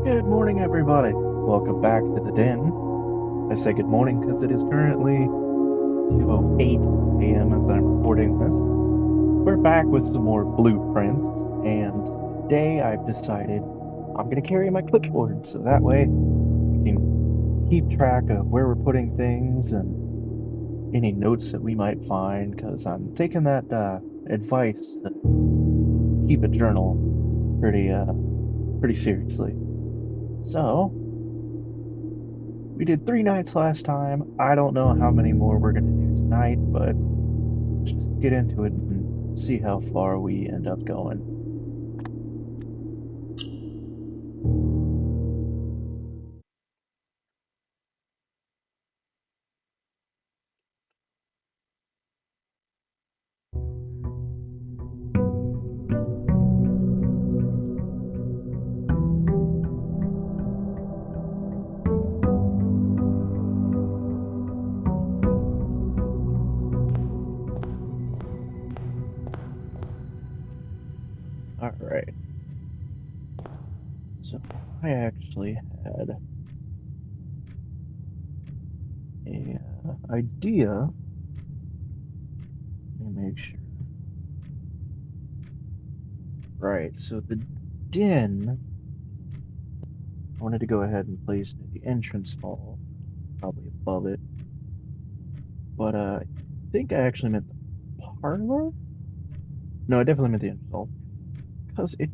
Good morning, everybody. Welcome back to the den. I say good morning because it is currently 2:08 a.m. as I'm recording this. We're back with some more blueprints, and today I've decided I'm going to carry my clipboard so that way we can keep track of where we're putting things and any notes that we might find, because I'm taking that advice to keep a journal pretty seriously. So, we did 3 nights last time. I don't know how many more we're going to do tonight, but let's just get into it and see how far we end up going. Alright, so I actually had a idea. Let me make sure. Right, so the den, I wanted to go ahead and place near the entrance hall, probably above it. But I think I actually meant the parlor? No, I definitely meant the entrance hall, because it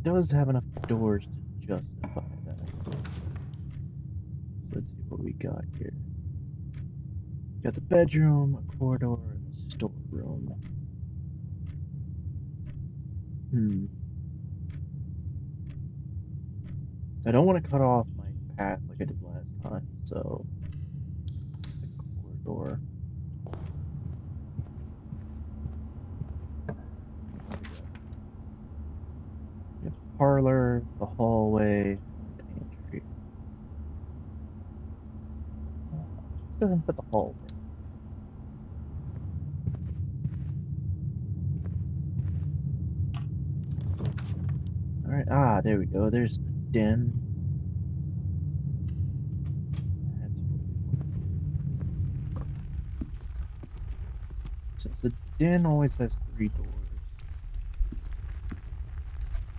does have enough doors to justify that. So let's see what we got here. Got the bedroom, a corridor, and a storeroom. I don't want to cut off my path like I did last time, so the corridor. You have the parlor, the hallway, and the pantry. Let's go ahead and put the hallway. Alright, there we go. There's the den. That's what we want. Since the den always has 3 doors,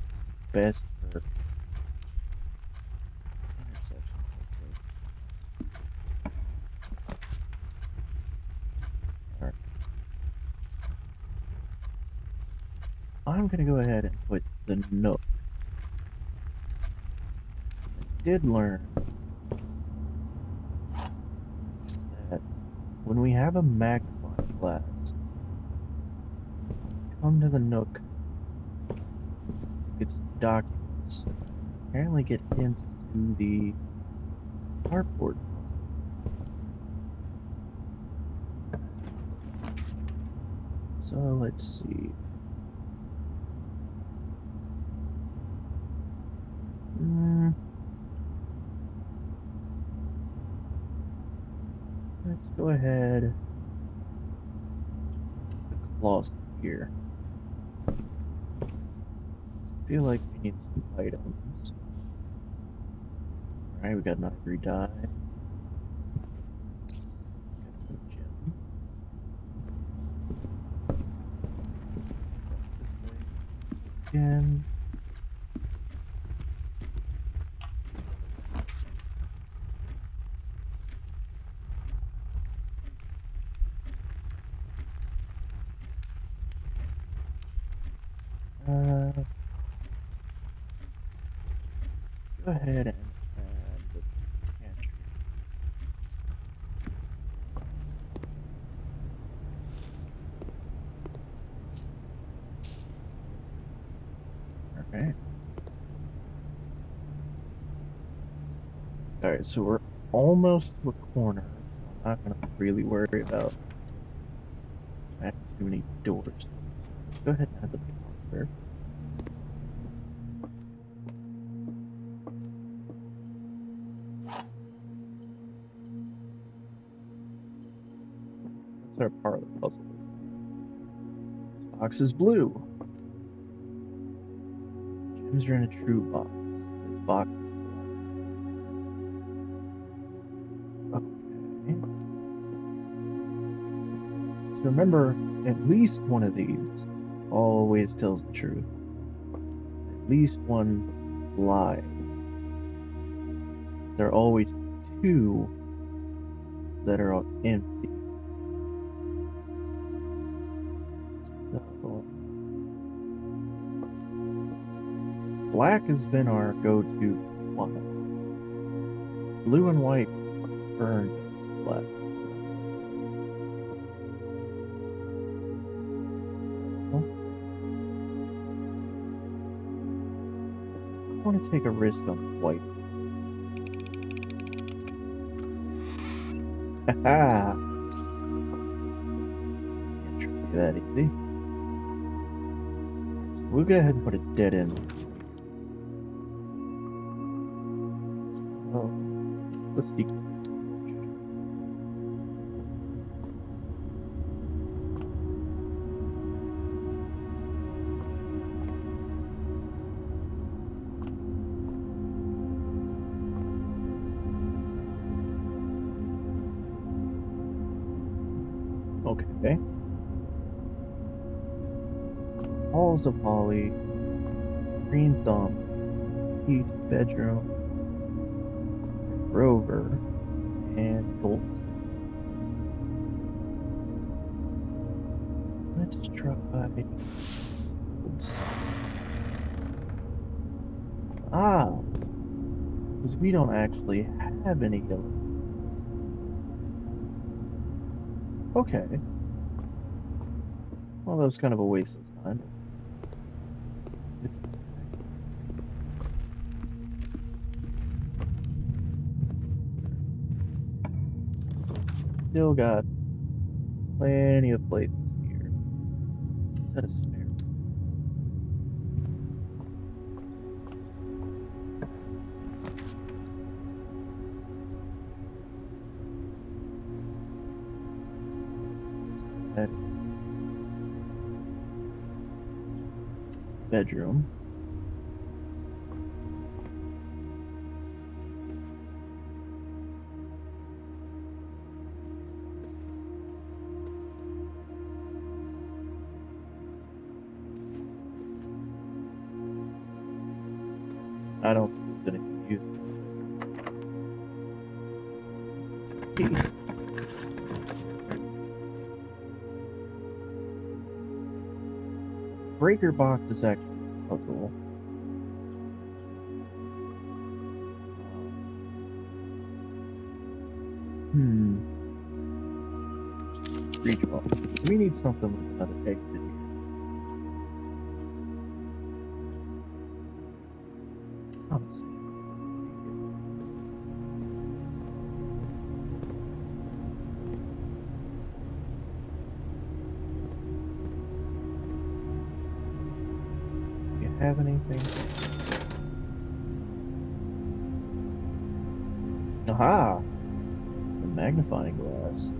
it's best for intersections like this. Alright. I'm gonna go ahead and put the nook. I did learn that when we have a magnifying glass, come to the nook, get some documents, apparently get hints to the cardboard. So let's see. Let's go ahead. The closet here. I feel like we need some items. Alright, we got an ivory die. Got a gem. This way again. Go ahead and add the pantry. Alright. Alright, so we're almost to a corner, so I'm not gonna really worry about adding too many doors. Go ahead and add the parlor. That's our parlor puzzle. This box is blue. Gems are in a true box. This box is black. remember, at least one of these always tells the truth. At least one lies. There are always two that are empty. So, black has been our go-to one. Blue and white burned us last. I want to take a risk on white. Haha! Can't trick you that easy. So we'll go ahead and put a dead end. Oh, let's see. Okay. Halls of Holly, Green Thumb, Heat Bedroom, Rover, and Bolts. Let's try Bolts. Ah, because we don't actually have any yellow. Okay. Well, that was kind of a waste of time. Still got plenty of places here. Is that a spare? That bedroom. I don't think there's anything useful. Breaker box is actually a puzzle. Reach box. We need something with another exit here. Have anything? Aha! The magnifying glass.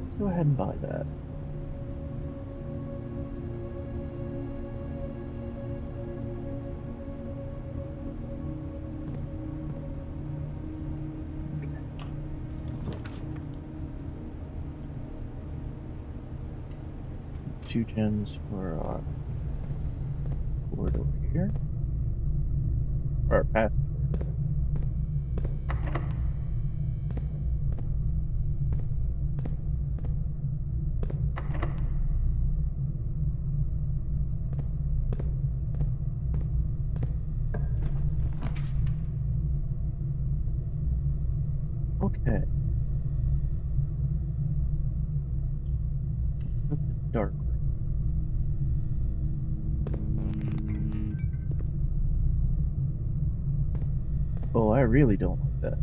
Let's go ahead and buy that. Okay. 2 gens for our board over here. Or passenger. Okay. Let's go to the dark room. Oh, I really don't like that.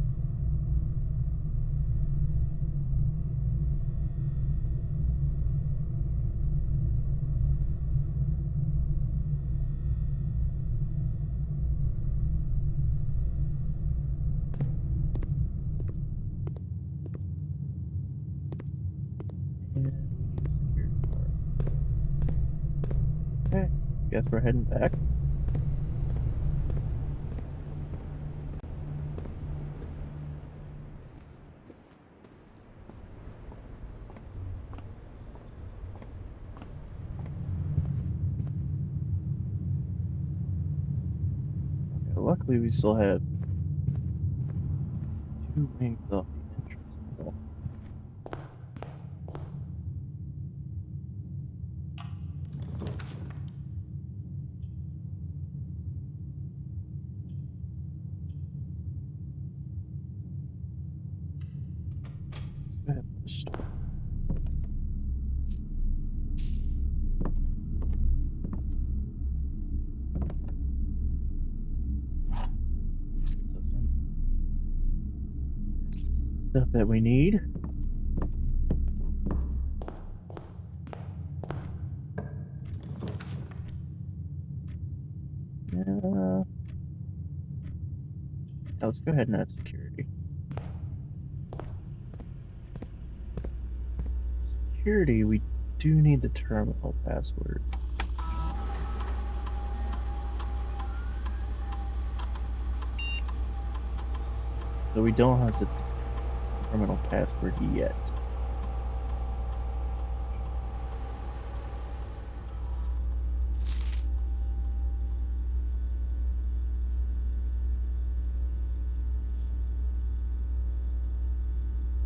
Okay, guess we're heading back. luckily we still have 2 rings off the entrance wall. Let's go ahead and put a store. Stuff that we need. Let's go ahead and add security. Security, we do need the terminal password. So we don't have the terminal password yet.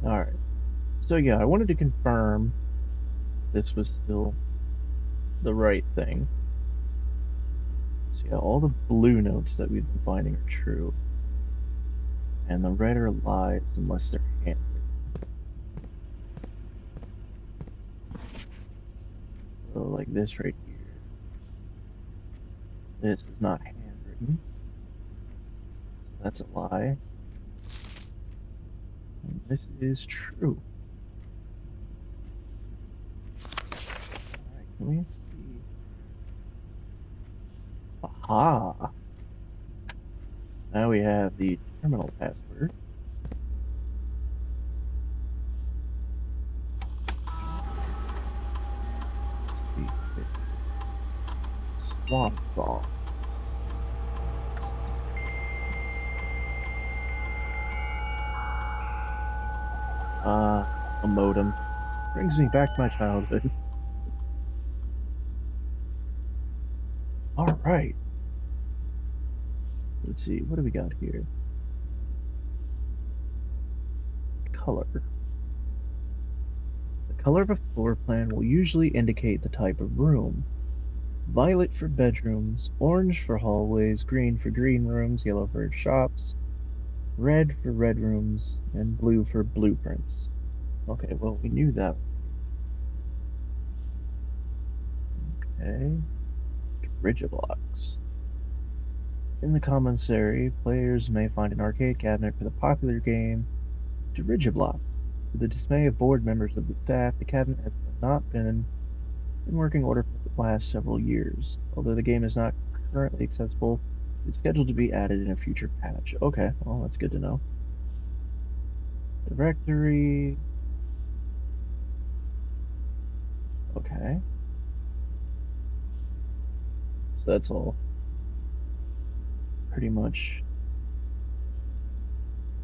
Alright. So yeah, I wanted to confirm this was still the right thing. So yeah, all the blue notes that we've been finding are true. And the red are lies unless they're handwritten. So like this right here. This is not handwritten. So that's a lie. And this is true. Alright, can we see? Aha! Now we have the terminal password. Let's see. Swamp song. A modem. Brings me back to my childhood. Alright. Let's see, what do we got here? Color. The color of a floor plan will usually indicate the type of room. Violet for bedrooms, orange for hallways, green for green rooms, yellow for shops, red for red rooms, and blue for blueprints. Okay, well, we knew that. Okay. Digiblocks. In the commissary, players may find an arcade cabinet for the popular game Digiblock. To the dismay of board members of the staff, the cabinet has not been in working order for the last several years. Although the game is not currently accessible, it's scheduled to be added in a future patch. Okay, well, that's good to know. Directory. Okay. So that's all pretty much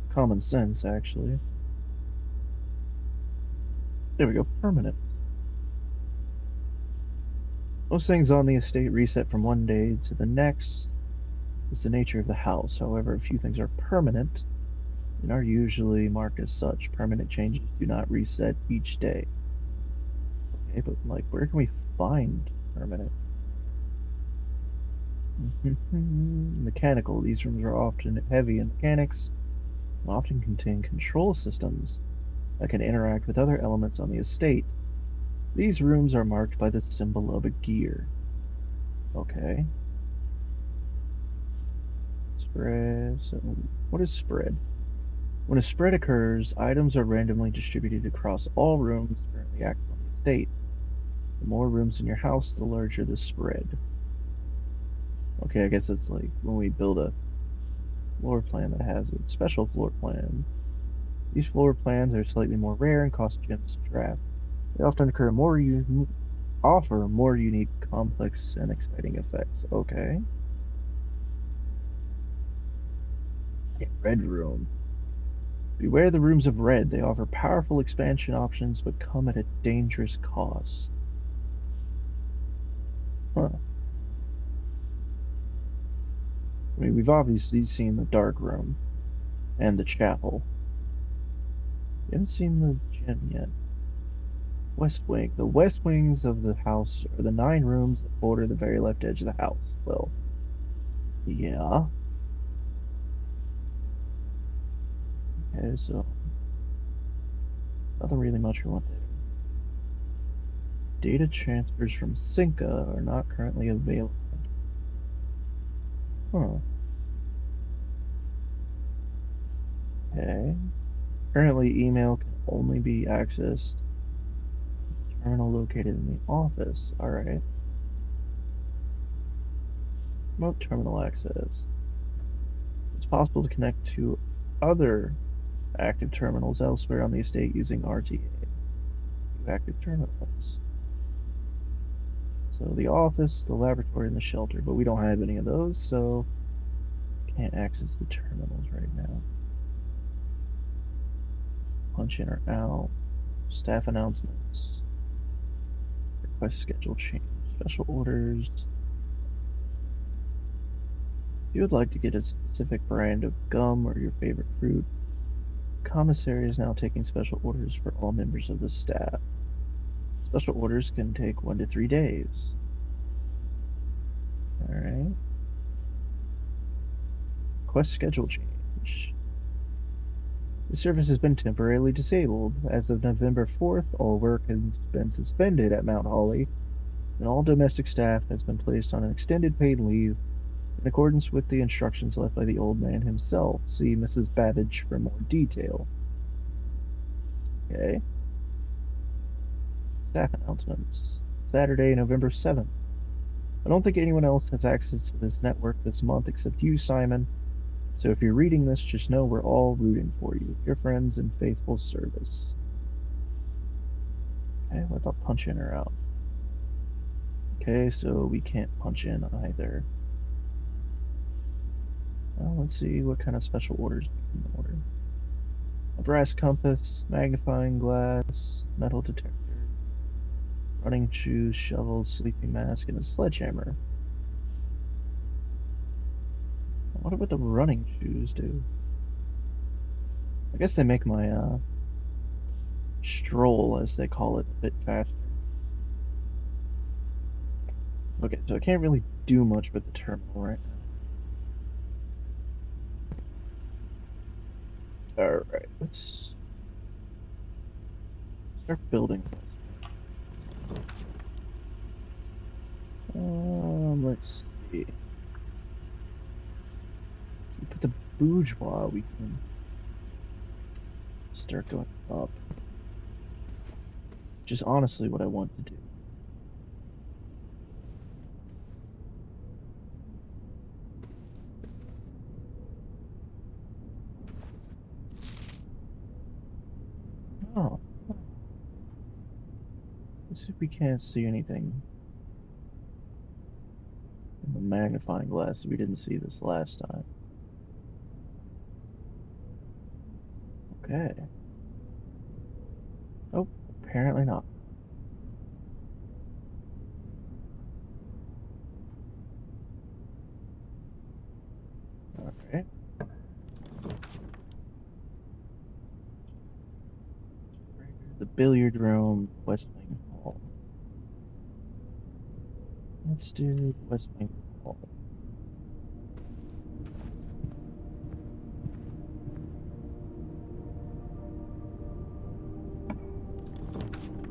common sense, actually. There we go, permanent. Most things on the estate reset from one day to the next. It's the nature of the house. However, a few things are permanent and are usually marked as such. Permanent changes do not reset each day. Okay, but like, where can we find permanent? Mechanical. These rooms are often heavy in mechanics and often contain control systems that can interact with other elements on the estate. These rooms are marked by the symbol of a gear. Okay. Spread. So what is spread? When a spread occurs, items are randomly distributed across all rooms currently active on the estate. The more rooms in your house, the larger the spread. Okay, I guess it's like when we build a floor plan that has a special floor plan. These floor plans are slightly more rare and cost gems to draft. They often offer more unique, complex, and exciting effects. Okay. Yeah, red room. Beware the rooms of red. They offer powerful expansion options, but come at a dangerous cost. Huh. I mean, we've obviously seen the dark room and the chapel. We haven't seen the gym yet. West wing. The west wings of the house are the 9 rooms that border the very left edge of the house. Well, yeah. Okay, so nothing really much we want there. Data transfers from Cinca are not currently available. Huh. Okay. Currently, email can only be accessed terminal located in the office. Alright. Remote terminal access. It's possible to connect to other active terminals elsewhere on the estate using RTA. 2 active terminals. So the office, the laboratory, and the shelter, but we don't have any of those, so can't access the terminals right now. Punch in or out. Staff announcements. Request schedule change. Special orders. If you would like to get a specific brand of gum or your favorite fruit, commissary is now taking special orders for all members of the staff. Special orders can take 1 to 3 days. Alright. Request schedule change. The service has been temporarily disabled. As of November 4th, all work has been suspended at Mount Holly, and all domestic staff has been placed on an extended paid leave in accordance with the instructions left by the old man himself. See Mrs. Babbage for more detail. Okay. Staff announcements. Saturday, November 7th. I don't think anyone else has access to this network this month except you, Simon. So if you're reading this, just know we're all rooting for you. Your friends in faithful service. Okay, let's punch in or out. Okay, so we can't punch in either. Well, let's see what kind of special orders we can order. A brass compass, magnifying glass, metal detector, running shoes, shovel, sleeping mask, and a sledgehammer. What would the running shoes do? I guess they make my stroll, as they call it, a bit faster. Okay, so I can't really do much with the terminal right now. Alright, let's start building this. Let's see. So we put the bourgeois, we can start going up. Which is honestly what I want to do. Oh. Let's see if we can't see anything in the magnifying glass. We didn't see this last time. Okay. Oh, apparently not. Alright. The billiard room, West Wing Hall. Let's do West Wing Hall.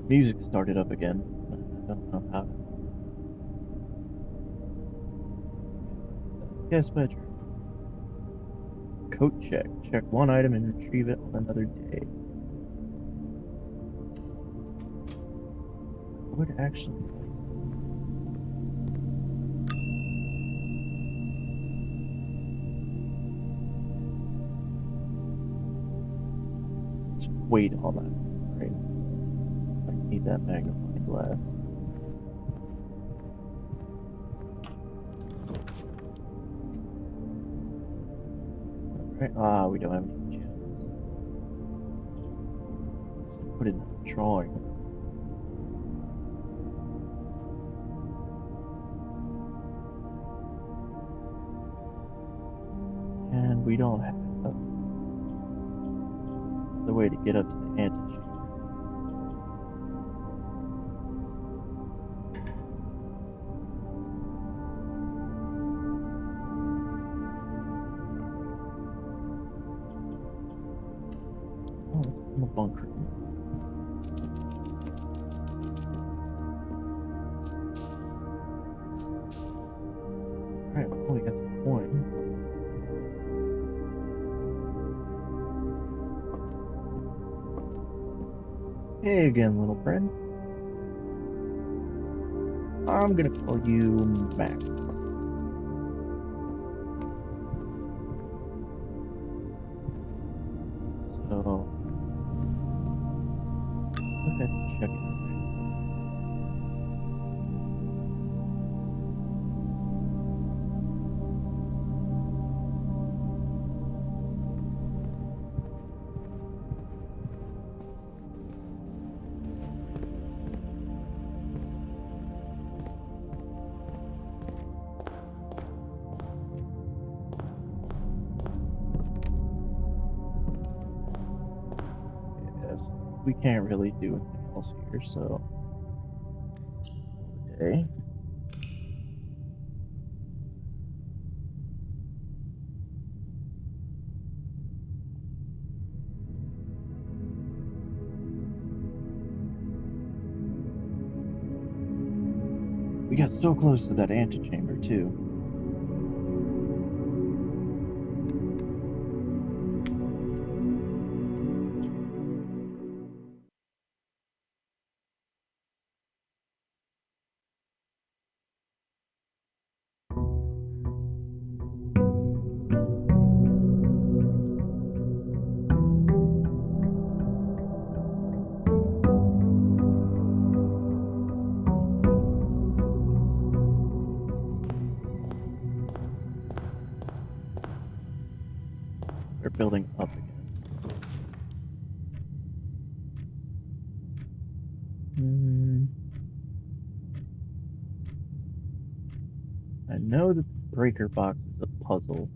Music started up again. I don't know how. Guest bedroom. Coat check. Check one item and retrieve it on another day. I would actually like. Let's wait on that, right? I need that magnifying glass. Alright, we don't have any gems. So put in the drawing. we don't have the way to get up to the antechamber. Oh, it's in the bunker. Alright, well, we got some coin. Hey again, little friend. I'm gonna call you Max. So, go ahead and check it out. Yes, we can't really do anything else here, so okay. We got so close to that antechamber too. They're building up again. I know that the breaker box is a puzzle.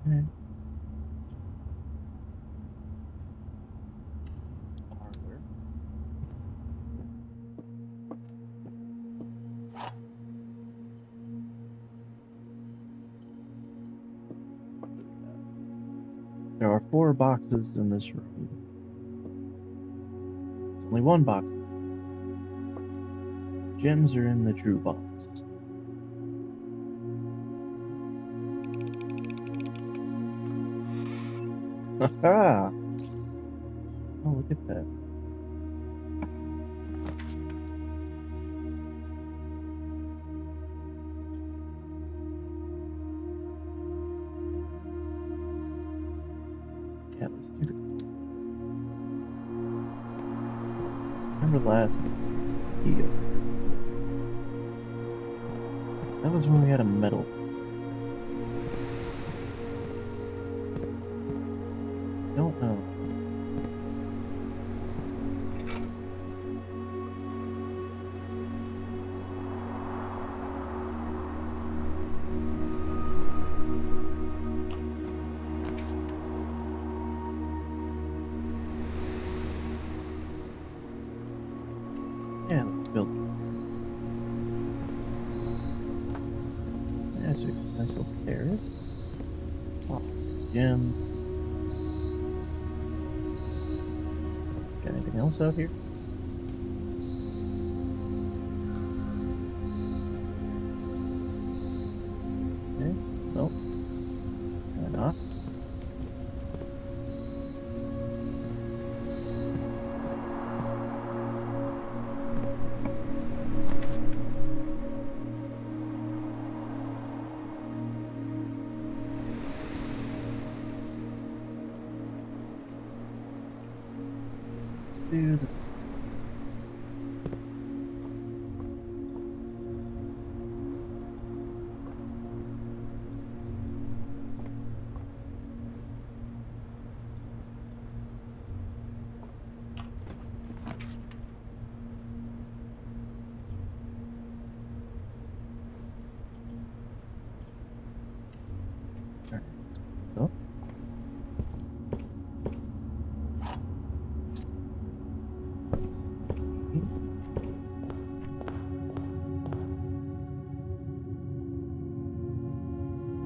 Alright. Parlor. There are 4 boxes in this room. There's only 1 box. Gems are in the true box. Haha! Oh, look at that. Yeah, let's do the... Remember last video? That was when we had a medal. Don't know. Yeah, let's build it. That's a nice little terrace. Oh, gym. Got anything else out here? Okay, nope. Why not? Do the... Oh.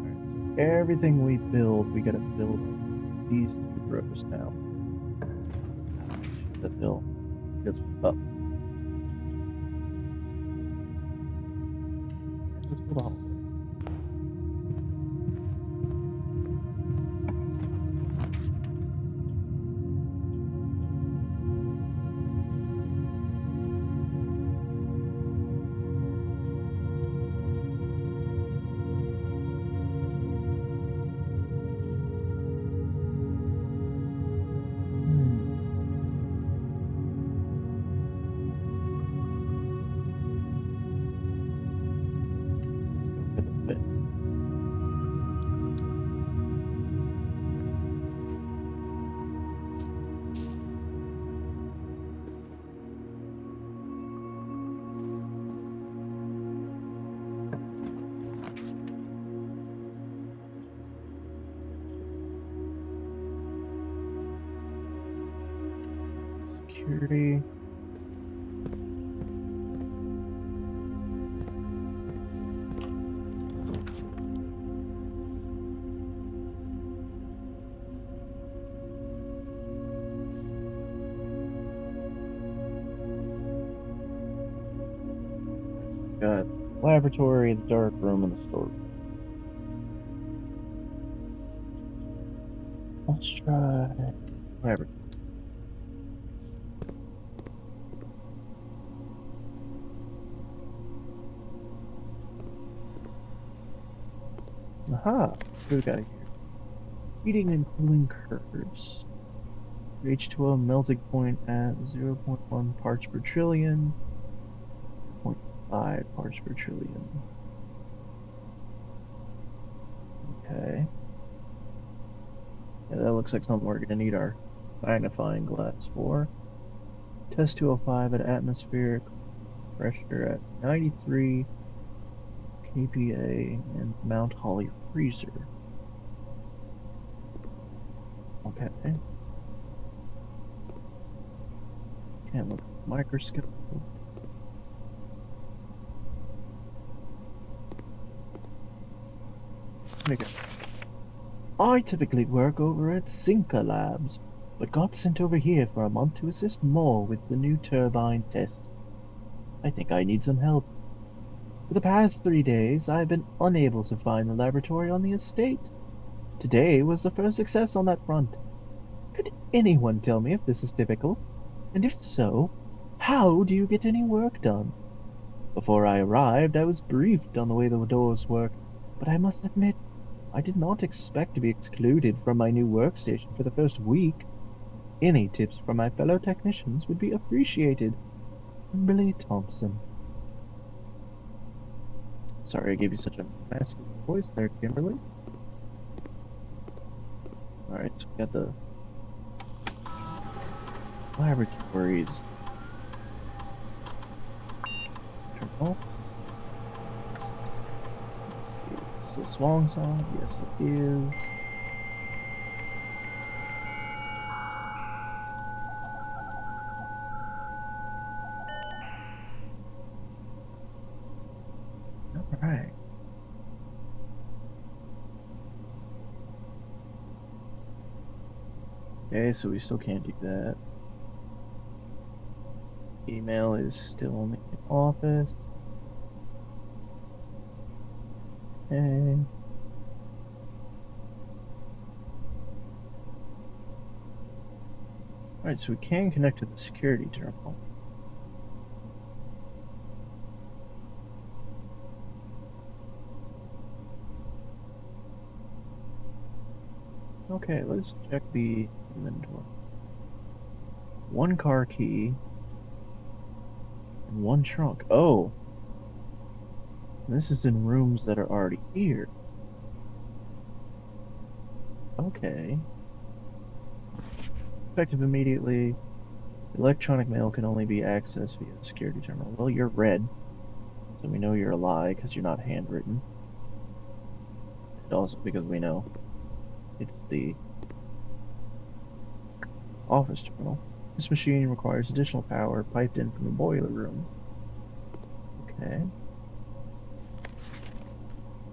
Alright, so everything we build, we gotta build these two rows now. The hill goes up. Let's build a hallway. Let's go for the fit. Security. Got laboratory, the dark room, and the storeroom. Let's try laboratory. Aha! What do we got here? Heating and cooling curves. H2O melting point at 0.1 parts per trillion. 0.5 parts per trillion. Okay. Yeah, that looks like something we're gonna need our magnifying glass for. Test 205 at atmospheric pressure at 93 kPa and Mount Holly freezer. Okay. Can't look at the microscope. I typically work over at Sinka Labs, but got sent over here for a month to assist more with the new turbine tests. I think I need some help. For the past 3 days, I've been unable to find the laboratory on the estate. Today was the first success on that front. Could anyone tell me if this is typical? And if so, how do you get any work done? Before I arrived, I was briefed on the way the doors work, but I must admit, I did not expect to be excluded from my new workstation for the first week. Any tips from my fellow technicians would be appreciated. Kimberly Thompson. Sorry I gave you such a masculine voice there, Kimberly. Alright, so we got the laboratories. Terminal. Let's see, is this a swan song? Yes, it is. Alright. Okay, so we still can't do that. Email is still in the office. Okay. Alright, so we can connect to the security terminal. Okay, let's check the inventory. 1 car key and 1 trunk. Oh! This is in rooms that are already here. Okay. Effective immediately. Electronic mail can only be accessed via the security terminal. Well, you're red, so we know you're a lie because you're not handwritten. And also because we know It's the office terminal. This machine requires additional power piped in from the boiler room. Okay.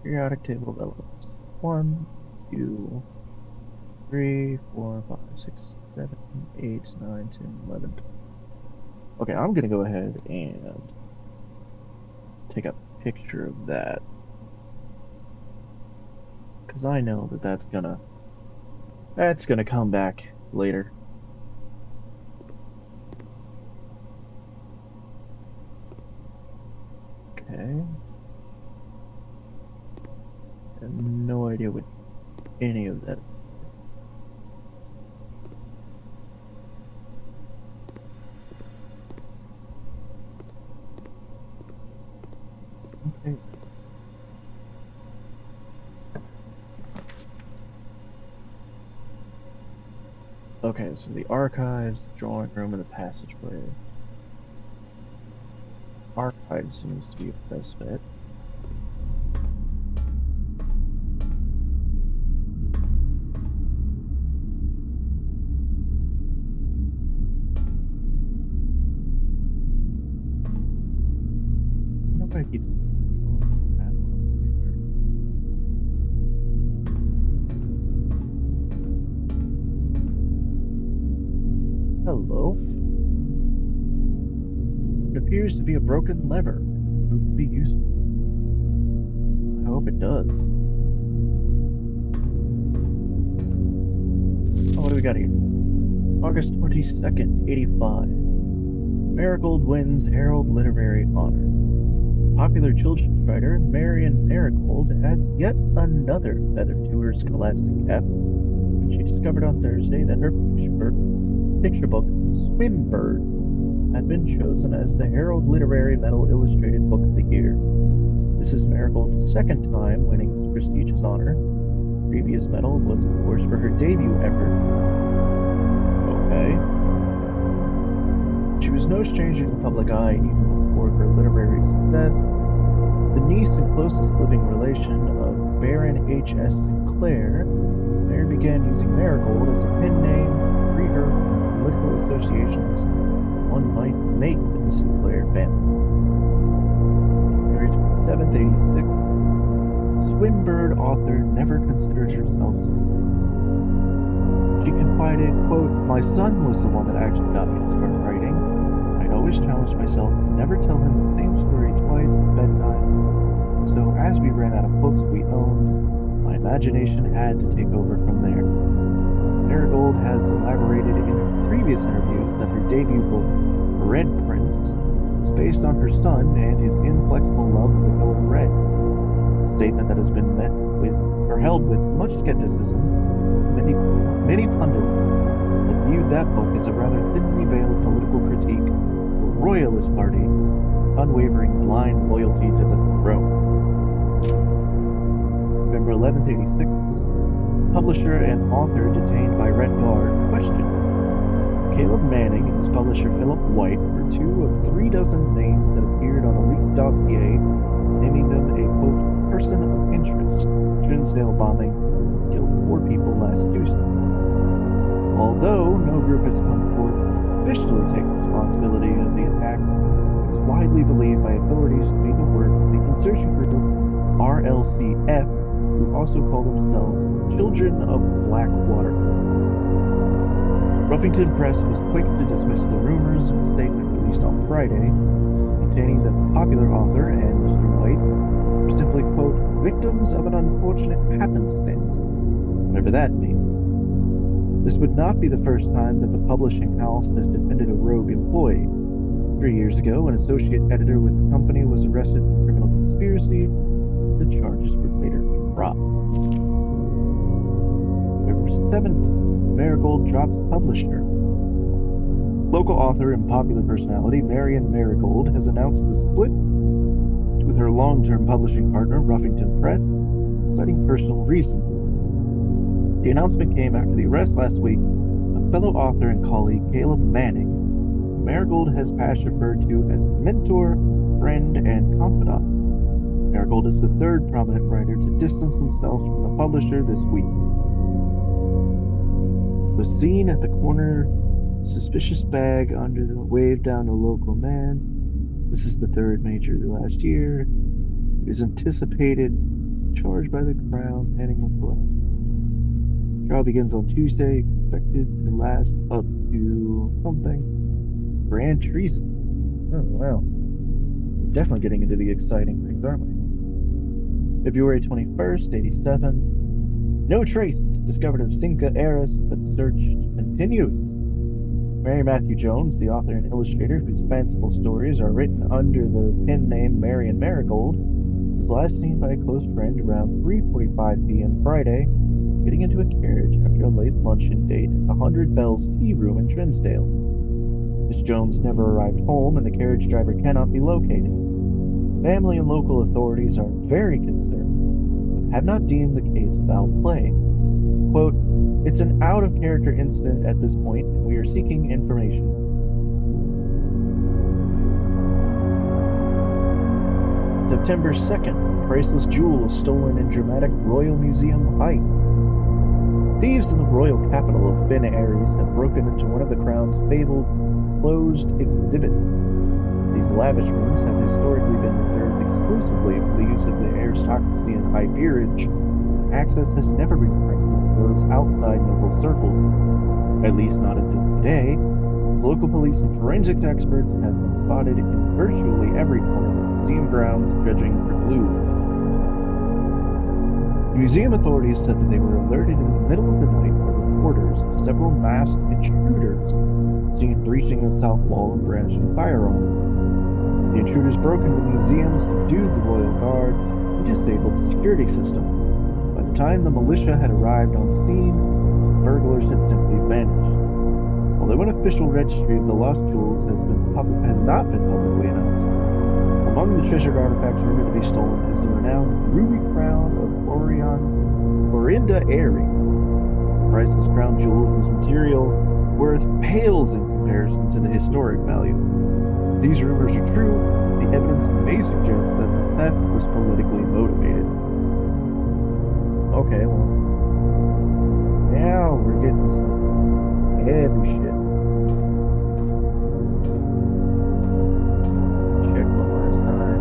Periodic table of elements. 1, 2, 3, 4, 5, 6, 7, 8, 9, 10, 11. Okay, I'm gonna go ahead and take a picture of that, because I know that that's gonna come back later. Okay. I have no idea what any of that. Okay. Okay, so the archives, drawing room, and the passageway. Archives seems to be a best bet. Nobody keeps padlocks everywhere. Hello. It appears to be a broken lever. Prove to be useful. I hope it does. Oh, what do we got here? August 22nd, 85. Marigold wins Herald Literary Honor. Popular children's writer Marian Marigold adds yet another feather to her scholastic cap when she discovered on Thursday that her picture book, Swimbird, had been chosen as the Herald Literary Medal Illustrated Book of the Year. This is Marigold's second time winning this prestigious honor. The previous medal was, of course, for her debut effort. Okay. She was no stranger to the public eye even before her literary success. The niece and closest living relation of Baron H.S. Sinclair, Mary began using Marigold as a pen name to free her from political associations one might make with the Sinclair family. February 27th, 86, Swimbird author never considered herself success. She confided, quote, "My son was the one that actually got me to start writing. I'd always challenged myself to never tell him the same story twice at bedtime. And so as we ran out of books we owned, my imagination had to take over from there." Marigold has elaborated in previous interviews that her debut book, Red Prince, is based on her son and his inflexible love of the color red. A statement that has been met with or held with much skepticism. Many pundits have viewed that book as a rather thinly veiled political critique of the Royalist Party, unwavering blind loyalty to the throne. November 11th, 86. Publisher and author detained by Red Guard questioned. Caleb Manning and his publisher Philip White were 2 of 3 dozen names that appeared on a leaked dossier naming them a, quote, person of interest. Trinsdale bombing killed 4 people last Tuesday. Although no group has come forth to officially take responsibility of the attack, it is widely believed by authorities to be the work of the insurgent group RLCF, who also call themselves Children of Blackwater. Ruffington Press was quick to dismiss the rumors in a statement released on Friday, containing that the popular author and Mr. White were simply, quote, victims of an unfortunate happenstance, whatever that means. This would not be the first time that the publishing house has defended a rogue employee. 3 years ago, an associate editor with the company was arrested for criminal conspiracy. The charges were later dropped. November 7th, Marigold drops publisher. Local author and popular personality Marian Marigold has announced the split with her long-term publishing partner, Ruffington Press, citing personal reasons. The announcement came after the arrest last week of fellow author and colleague Caleb Manning, who Marigold has past referred to as mentor, friend, and confidant. Marigold is the 3rd prominent writer to distance himself from the publisher this week. Seen at the corner, suspicious bag under the wave down a local man. This is the third major last year. He was anticipated, charged by the Crown, Manning was the last. Trial begins on Tuesday, expected to last up to something. Grand treason. Oh, wow. We're definitely getting into the exciting things, aren't we? February 21st, 87. No trace discovered of Cinca heiress, but search continues. Mary Matthew Jones, the author and illustrator whose fanciful stories are written under the pen name Marion Marigold, was last seen by a close friend around 3:45 p.m. Friday, getting into a carriage after a late luncheon date at the 100 Bells Tea Room in Trinsdale. Miss Jones never arrived home, and the carriage driver cannot be located. Family and local authorities are very concerned, but have not deemed the case foul play. Quote, "It's an out-of-character incident at this point, and we are seeking information." September 2nd, priceless jewel stolen in dramatic Royal Museum heist. Thieves in the royal capital of Finn Ares have broken into one of the Crown's fabled closed exhibits. These lavish rooms have historically been reserved exclusively for the use of the aristocracy and high peerage, and access has never been granted to those outside noble circles, at least not until today, as local police and forensics experts have been spotted in virtually every corner of the museum grounds judging for clues. The museum authorities said that they were alerted in the middle of the night by reporters of several masked intruders seen breaching the south wall and brandishing firearms. The intruders broke into the museum, subdued the royal guard, and disabled the security system. By the time the militia had arrived on scene, the burglars had simply vanished. Although an official registry of the lost jewels has not been publicly announced, among the treasured artifacts rumored to be stolen is the renowned ruby crown of Orinda Ares, a priceless crown jewel whose material worth pales in comparison to the historic value. If these rumors are true, the evidence may suggest that the theft was politically motivated. Okay, well, now we're getting some heavy shit. Check one last time.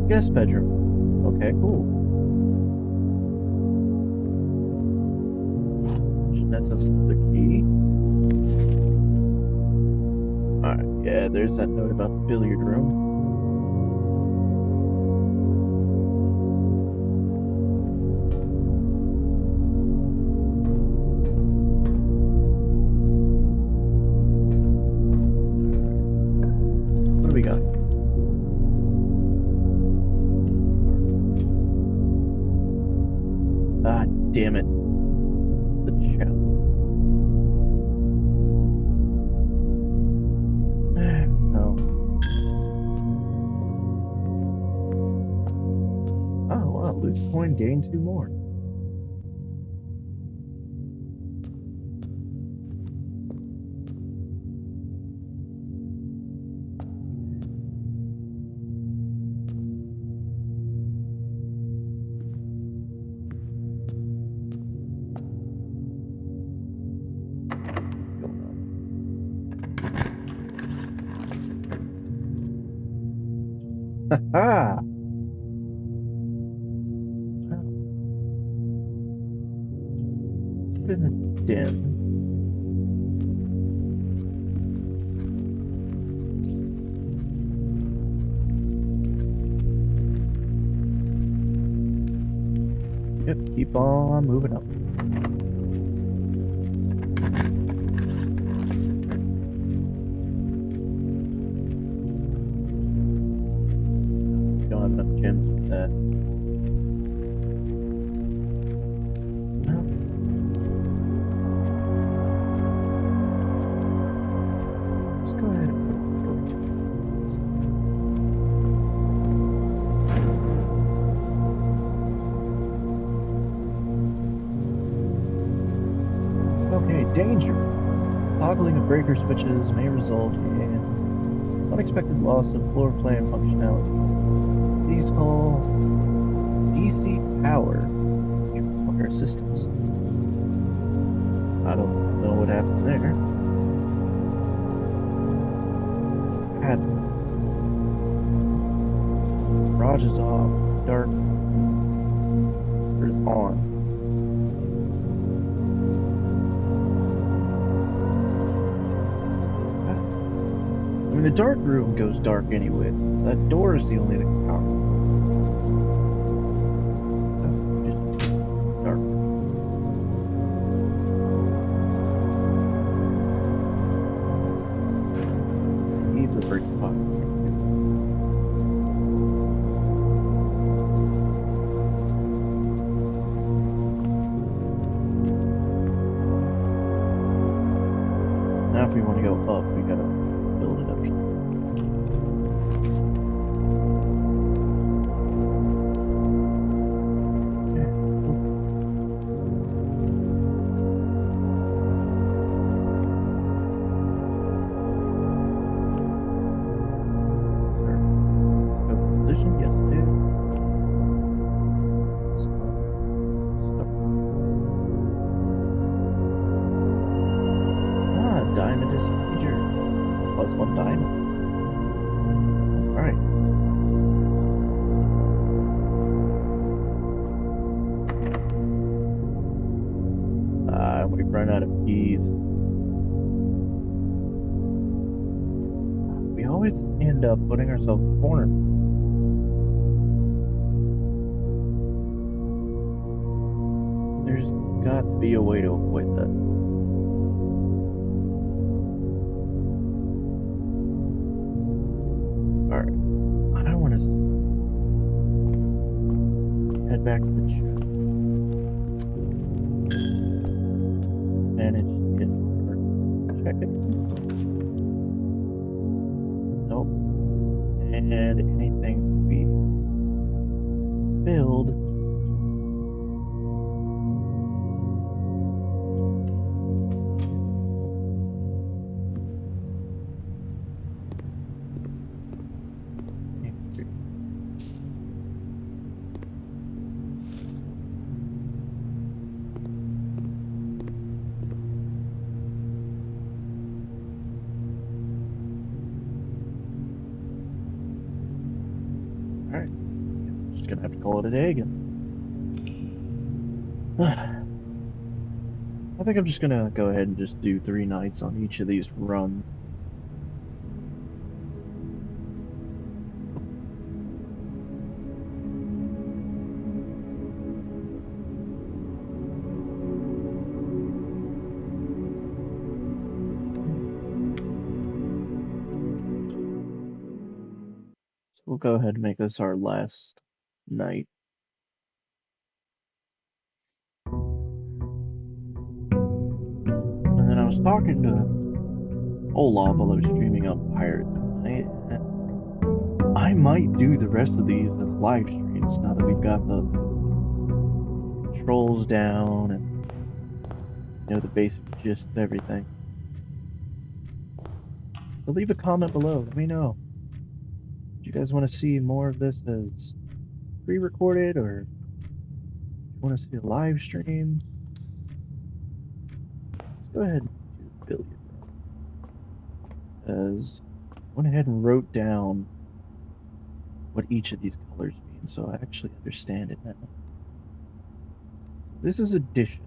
Guest bedroom. Okay, cool. That's another key. Alright, yeah, there's that note about the billiard room. What do we got? Damn it. It's the chapel. No. Oh, wow. Lose a coin, gain 2 more. Ha! Let's put in a den. Yep, keep on moving up. Don't have enough gems for that. Well. Let's go Danger. Toggling of breaker switches may result in unexpected loss of floor plan functionality. These call DC power to require assistance. I don't know what happened there. Garage is off. Dark is on. I mean, the dark room goes dark anyways. That door is the only thing powerful. Just dark. Need the break box. Now if we want to go up, we gotta build it up here. Position, yes it is. Diamond is major. +1 diamond. Alright. We've run out of keys. We always end up putting ourselves in a corner. There's got to be a way to avoid that. Alright. I want to head back to the ship. Manage to get over. Check it. Nope. And anything we build. Alright, just gonna have to call it a day again. I think I'm just gonna go ahead and just do 3 nights on each of these runs. We'll go ahead and make this our last night. And then I was talking to Olaf while I was streaming on Pirates tonight, and I might do the rest of these as live streams now that we've got the controls down and the basic gist of everything. So leave a comment below, let me know. Do you guys want to see more of this as pre-recorded, or do you want to see a live stream? Let's go ahead and do the billiard run. As I went ahead and wrote down what each of these colors mean, so I actually understand it now. This is addition.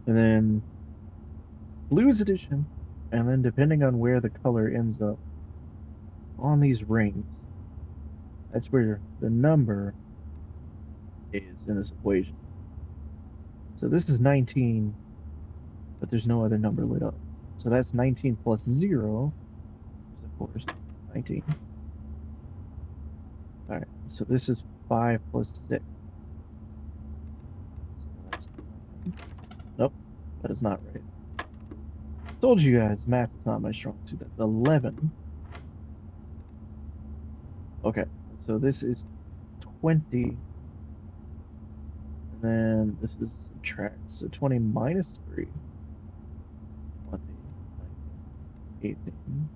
And then blue is addition, and then depending on where the color ends up on these rings, that's where the number is in this equation. So this is 19, but there's no other number lit up. So that's 19 plus 0, which is of course 19. Alright, so this is 5 plus 6. So that's 9. Nope, that is not right. Told you guys, math is not my strong suit. That's 11. Okay, so this is 20. And then this is subtract, so 20 minus 3. 20, 19, 18,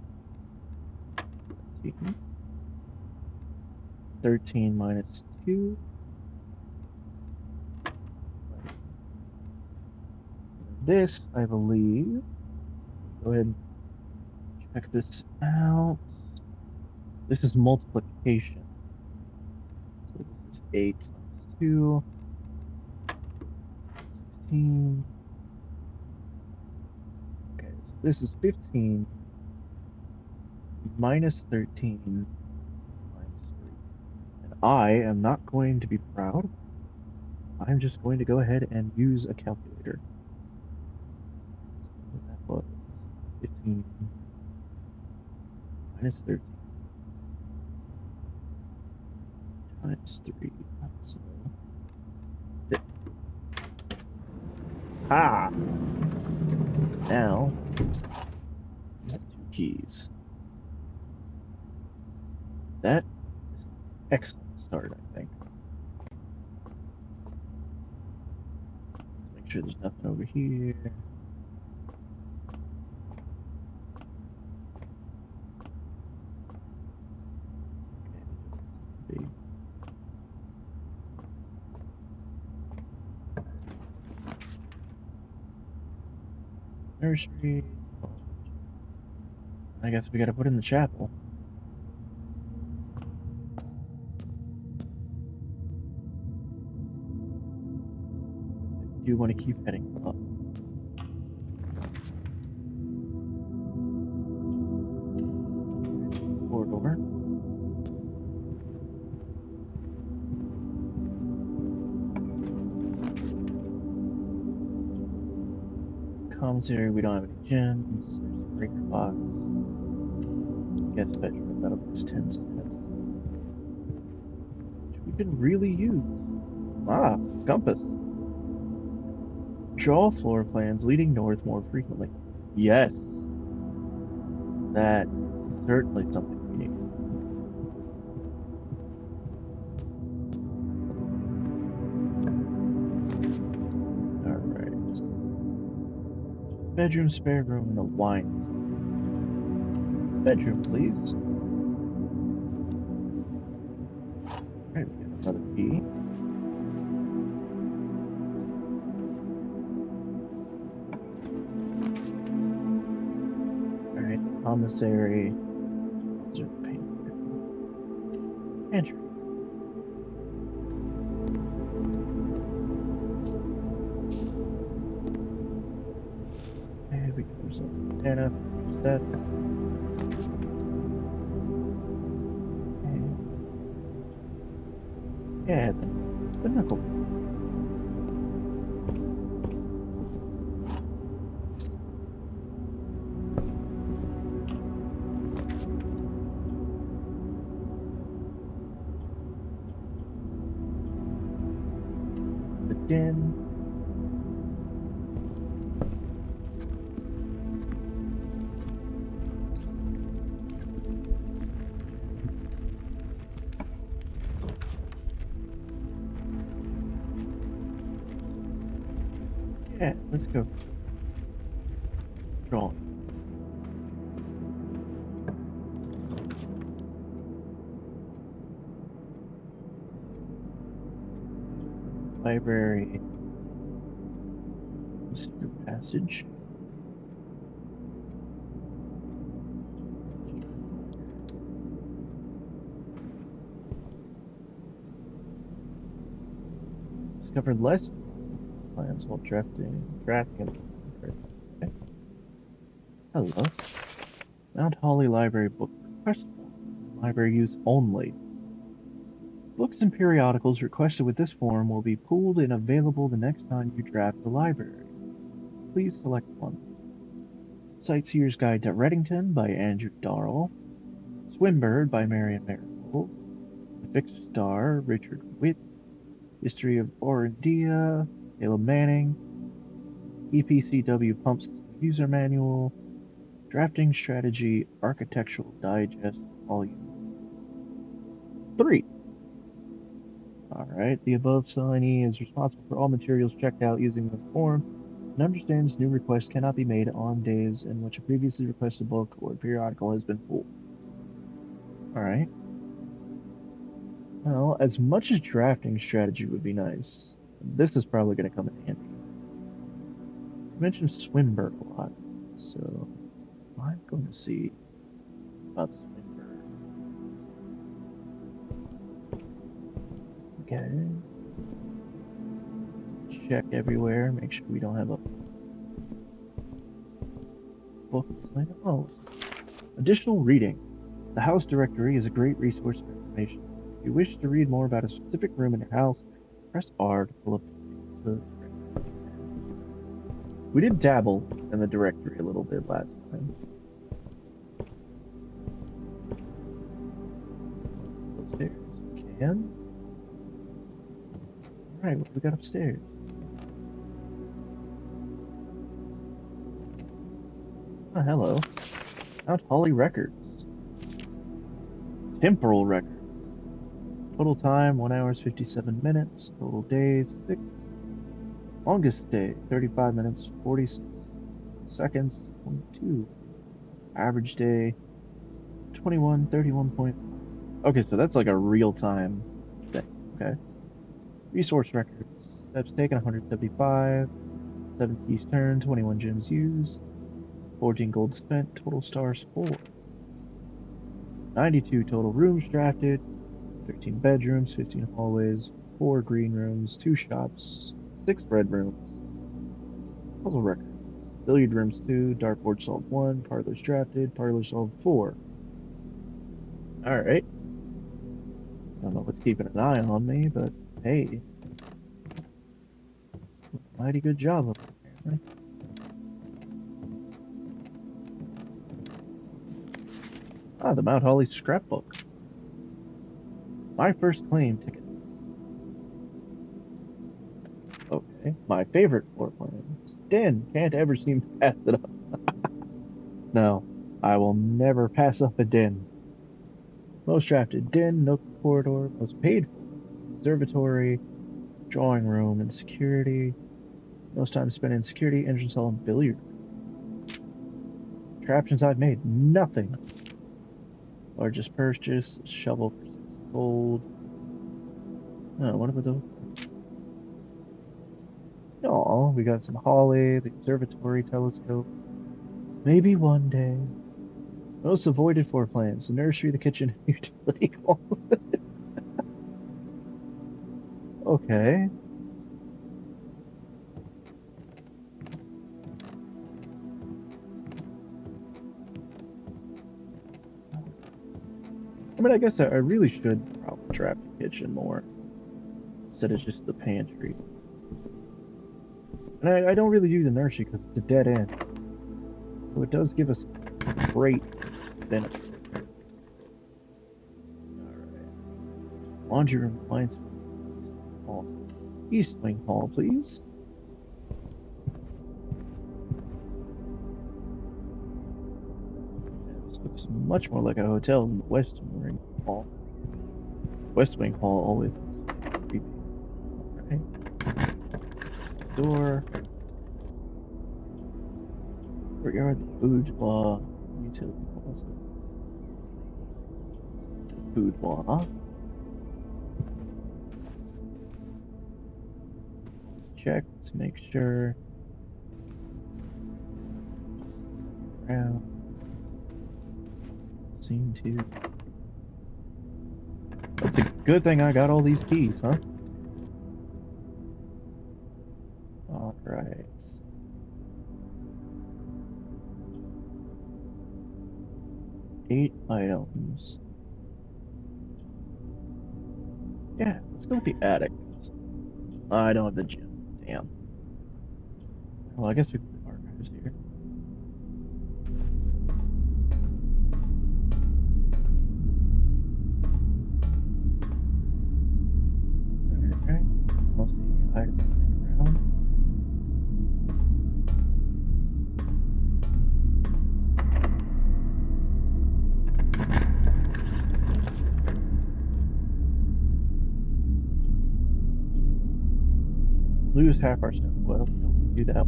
17. 13 minus 2. This, I believe, go ahead and check this out. This is multiplication. So this is 8 times 2, 16. Okay, so this is 15 minus 13 minus 3. And I am not going to be proud. I'm just going to go ahead and use a calculator. So that was 15 minus 13 times 3. So 6. Ah! Now, we have 2 keys. That is an excellent start, I think. Let's make sure there's nothing over here. Okay, nursery. I guess we gotta put in the chapel. I do want to keep heading up. Corridor. Commissary, we don't have any gems. There's a breaker box. Guest bedroom, that'll be 10 steps. Which we can really use. Ah, compass. Draw floor plans leading north more frequently. Yes. That is certainly something we need. Alright. Bedroom, spare room, and the wine. Bedroom, please. Alright, we got another key. Commissary, pantry. And we can result in data, that. And yeah, the knuckle. Den. Yeah, let's go. Draw. Library. Secret passage. Discovered less plans while drafting. Okay. Hello. Mount Holly Library book request. Library use only. Books and periodicals requested with this form will be pooled and available the next time you draft the library. Please select one. Sightseer's Guide to Reddington by Andrew Darrell. Swimbird by Marion Marigold. The Fixed Star, Richard Witt. History of Orindia, Caleb Manning. EPCW Pumps User Manual. Drafting Strategy, Architectural Digest, Volume 3. Alright, the above signee is responsible for all materials checked out using this form and understands new requests cannot be made on days in which a previously requested book or periodical has been pulled. Alright. Well, as much as drafting strategy would be nice, this is probably going to come in handy. You mentioned Swinburne a lot, so I'm going to see about Swinburne. Okay. Check everywhere, make sure we don't have a book. Oh, additional reading. The house directory is a great resource for information. If you wish to read more about a specific room in your house, press R to pull up the directory. We did dabble in the directory a little bit last time. Upstairs, we can. Alright, what do we got upstairs? Oh, hello. Mount Holly records. Temporal records. Total time, 1 hour 57 minutes. Total days, 6. Longest day, 35 minutes, 46 seconds, 22. Average day, 21, 31. Okay, so that's like a real-time thing. Okay. Resource records. Steps taken, 175. 7 keys turned, 21 gems used. 14 gold spent, total stars 4. 92 total rooms drafted. 13 bedrooms, 15 hallways, 4 green rooms, 2 shops, 6 red rooms. Puzzle record. Billiard rooms 2, dartboard solved 1, parlors drafted, parlor solved 4. Alright. Don't know what's keeping an eye on me, but hey. Mighty good job of it, apparently. Ah, the Mount Holly scrapbook. My first claim ticket. Okay, my favorite floor plans. Den, can't ever seem to pass it up. No, I will never pass up a den. Most drafted den, nook, corridor, most paid for. Observatory, drawing room, and security. Most time spent in security, entrance hall, and billiard. Contraptions I've made, nothing. Largest purchase, shovel for 6 gold. Oh, what about those? Oh, we got some holly, the observatory telescope. Maybe one day. Most avoided floor plans, the nursery, the kitchen, and utility closet. Okay. I mean, I guess I really should probably trap the kitchen more instead of just the pantry. And I don't really do the nursery because it's a dead end. So it does give us great benefit. Alright. Laundry room, appliance hall. East wing hall, please. This looks much more like a hotel than the West Wing Hall. West Wing Hall always looks creepy. Alright. Door. Courtyard, the boudoir, utility closet. Boudoir. Check to make sure. Around. Seem to. That's a good thing I got all these keys, huh? Alright. Eight items. Yeah, let's go with the attic. I don't have the gems. Damn. Well, I guess we put the archives here. Alright. I'll see items laying around. lose half our stuff. Well, we don't do that.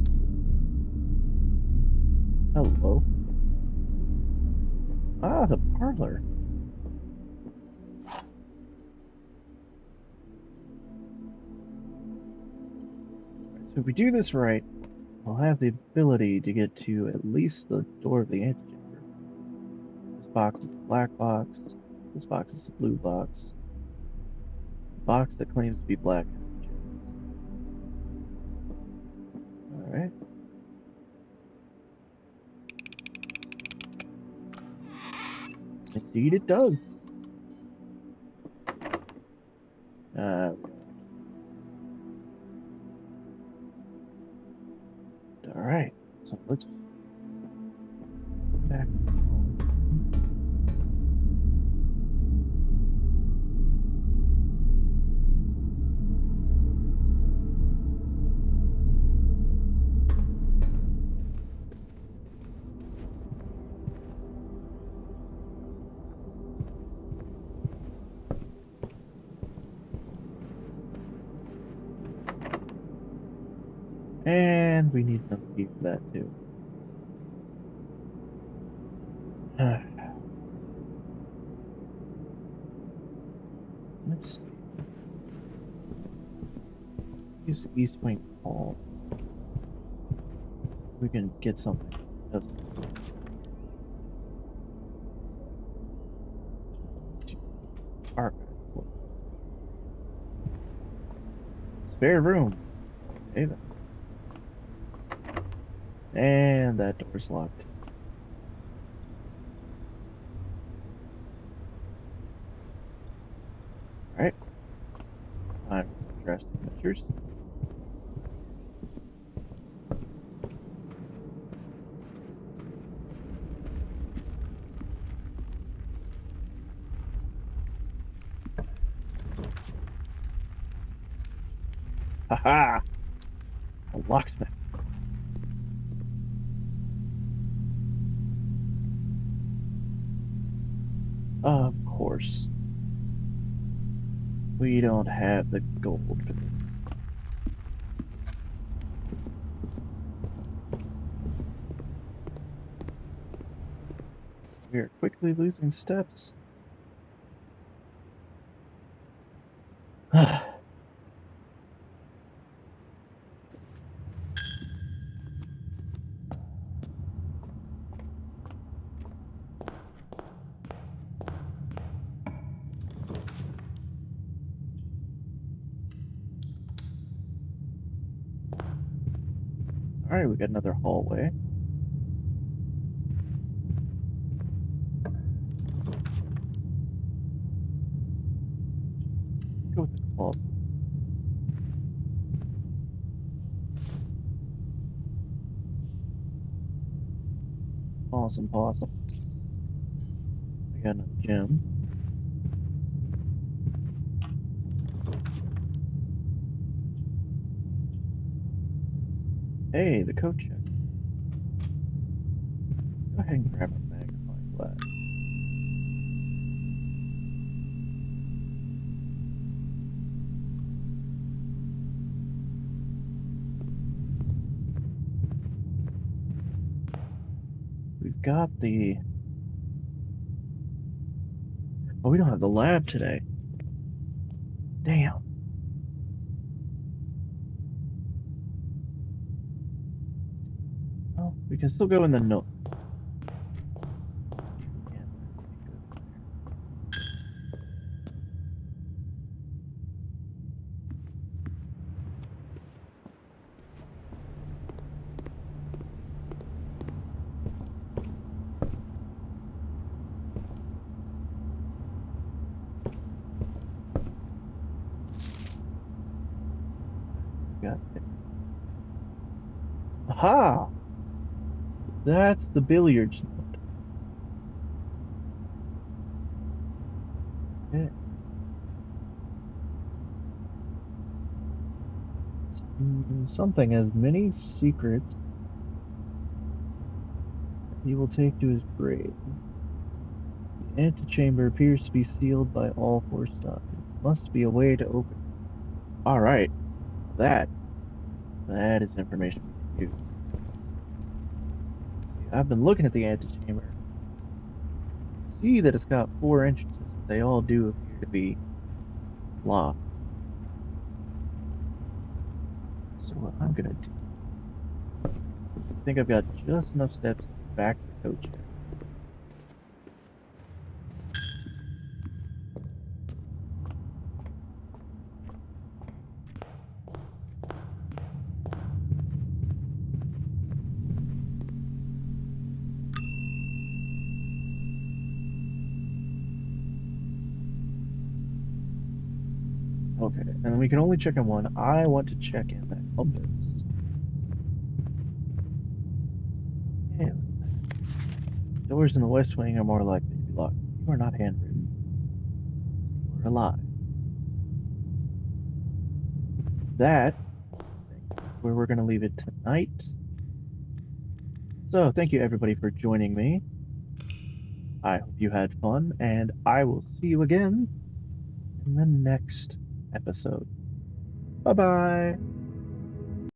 Hello. Ah, the parlor. So if we do this right, we'll have the ability to get to at least the door of the antechamber. This box is the black box. This box is the blue box. The box that claims to be black has the gems. Alright. Indeed it does. Alright, so let's back. And we need another key for that too. Let's use the East Wing Hall. We can get something. Archive. Spare room. Okay then. And that door's locked. Alright. Time for drastic measures. Haha! A locksmith. Of course. We don't have the gold for this. We are quickly losing steps. Alright, we got another hallway. Let's go with the closet. Awesome possum. We got another gem. Hey, the coat check. Let's go ahead and grab our magnifying glass. We've got the... Oh, we don't have the lab today. Damn. Well, we can still go in the nook. Got it. Aha! That's the billiards note. Okay. Something has many secrets he will take to his grave. The antechamber appears to be sealed by all four sides. Must be a way to open. Alright. That That is information we can use. See, I've been looking at the antechamber. See that it's got 4 entrances, but they all do appear to be locked. So what I'm gonna do, I think I've got just enough steps to get back to the coach area. Okay, and we can only check in one. I want to check in that compass. Yeah. Doors in the west wing are more likely to be locked. You are not handwritten. You are alive. That, I think, is where we're going to leave it tonight. So, thank you everybody for joining me. I hope you had fun, and I will see you again in the next episode. Bye bye.